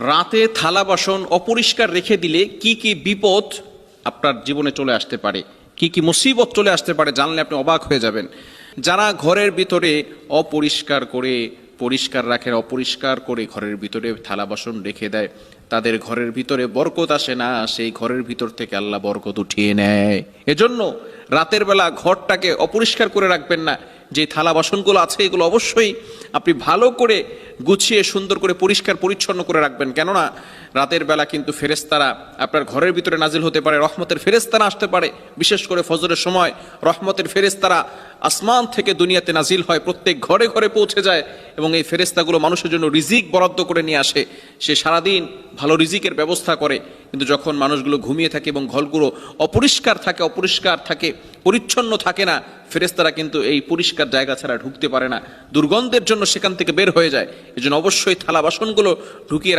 রাতে থালা বাসন অপরিষ্কার রেখে দিলে কি কি বিপদ আপনার জীবনে চলে আসতে পারে, কি কি মুসিবত চলে আসতে পারে, জানলে আপনি অবাক হয়ে যাবেন। যারা ঘরের ভিতরে অপরিষ্কার করে পরিষ্কার রাখে, অপরিষ্কার করে ঘরের ভিতরে থালা বাসন রেখে দেয়, তাদের ঘরের ভিতরে বরকত আসে না, সেই ঘরের ভিতর থেকে আল্লাহ বরকত উঠিয়ে নেয়। এজন্য রাতের বেলা ঘরটাকে অপরিষ্কার করে রাখবেন না। যে থালা বাসনগুলো আছে এগুলো অবশ্যই আপনি ভালো করে গুছিয়ে সুন্দর করে পরিষ্কার পরিচ্ছন্ন করে রাখবেন, কেননা রাতের বেলা কিন্তু ফেরেশতারা আপনার ঘরের ভিতরে নাজিল হতে পারে, রহমতের ফেরেশতারা আসতে পারে। বিশেষ করে ফজরের সময় রহমতের ফেরেশতারা আসমান থেকে দুনিয়াতে নাজিল হয়, প্রত্যেক ঘরে ঘরে পৌঁছে যায় এবং এই ফেরেশতাগুলো মানুষের জন্য রিজিক বরাদ্দ করে নিয়ে আসে। সে সারাদিন ভালো রিজিকের ব্যবস্থা করে, কিন্তু যখন মানুষগুলো ঘুমিয়ে থাকে এবং ঘরগুলো অপরিষ্কার থাকে, পরিচ্ছন্ন থাকে না, ফেরেশতারা কিন্তু এই পরিষ্কার জায়গা ছাড়া ঢুকতে পারে না, দুর্গন্ধের জন্য সেখান থেকে বের হয়ে যায়। এজন্য অবশ্যই থালা বাসনগুলো ঢুকিয়ে